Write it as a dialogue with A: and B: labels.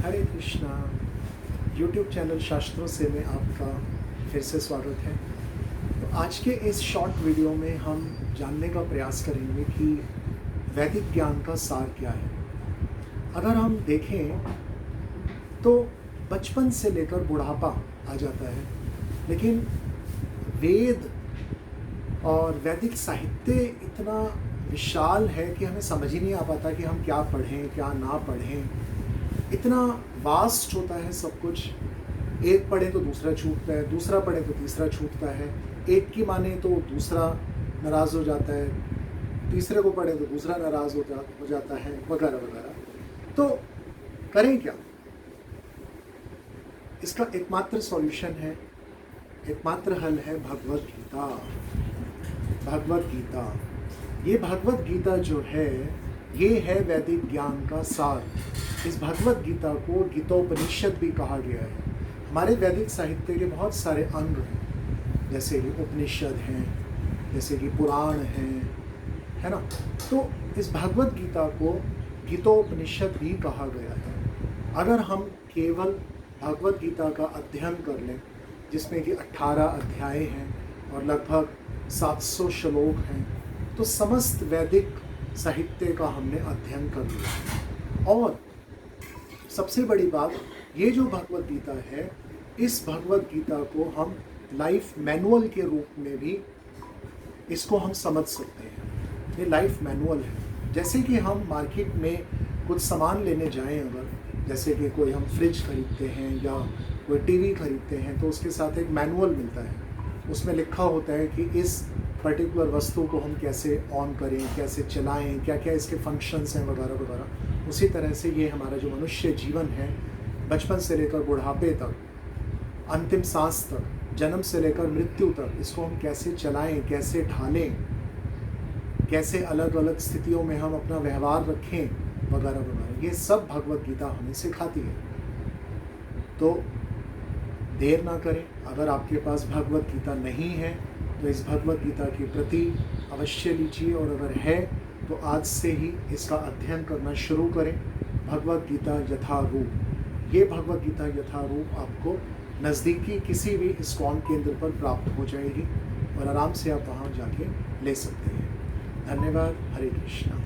A: हरे Krishna. YouTube channel शास्त्रों से में आपका फिर से स्वागत है। तो आज के इस शॉर्ट वीडियो में हम जानने का प्रयास करेंगे कि वैदिक ज्ञान का सार क्या है। अगर हम देखें तो बचपन से लेकर बुढ़ापा आ जाता है, लेकिन वेद और वैदिक साहित्य इतना विशाल है कि हमें समझ ही नहीं आ पाता कि हम क्या पढ़ें क्या ना पढ़ें। इतना वास्ट होता है सब कुछ। एक पढ़े तो दूसरा छूटता है, दूसरा पढ़े तो तीसरा छूटता है, एक की माने तो दूसरा नाराज़ हो जाता है, तीसरे को पढ़े तो दूसरा नाराज़ हो जाता है, वगैरह वगैरह। तो करें क्या? इसका एकमात्र सॉल्यूशन है, एकमात्र हल है भगवत गीता। भगवत गीता, ये भगवत गीता जो है ये है वैदिक ज्ञान का सार। इस भगवत गीता को गीतोपनिषद भी कहा गया है। हमारे वैदिक साहित्य के बहुत सारे अंग हैं, जैसे कि उपनिषद हैं, जैसे कि पुराण हैं, है ना। तो इस भगवत गीता को गीतोपनिषद भी कहा गया है। अगर हम केवल भगवत गीता का अध्ययन कर लें, जिसमें कि 18 अध्याय हैं और लगभग 700 श्लोक हैं, तो समस्त वैदिक साहित्य का हमने अध्ययन कर लिया। और सबसे बड़ी बात, ये जो भगवत गीता है, इस भगवत गीता को हम लाइफ मैनुअल के रूप में भी इसको हम समझ सकते हैं। ये लाइफ मैनुअल है। जैसे कि हम मार्केट में कुछ सामान लेने जाएं, अगर जैसे कि कोई हम फ्रिज खरीदते हैं या कोई टीवी खरीदते हैं, तो उसके साथ एक मैनुअल मिलता है। उसमें लिखा होता है कि इस पर्टिकुलर वस्तु को हम कैसे ऑन करें, कैसे चलाएं, क्या क्या इसके फंक्शंस हैं, वगैरह वगैरह। उसी तरह से ये हमारा जो मनुष्य जीवन है, बचपन से लेकर बुढ़ापे तक, अंतिम सांस तक, जन्म से लेकर मृत्यु तक, इसको हम कैसे चलाएं, कैसे ढालें, कैसे अलग अलग स्थितियों में हम अपना व्यवहार रखें, वगैरह वगैरह, ये सब भगवत गीता हमें सिखाती है। तो देर ना करें। अगर आपके पास भगवत गीता नहीं है तो इस भगवत गीता की प्रति अवश्य लीजिए, और अगर है तो आज से ही इसका अध्ययन करना शुरू करें। भगवत गीता यथारूप, ये भगवत गीता यथारूप आपको नज़दीकी किसी भी इस्कॉन केंद्र पर प्राप्त हो जाएगी और आराम से आप वहाँ जाके ले सकते हैं। धन्यवाद। हरे कृष्णा।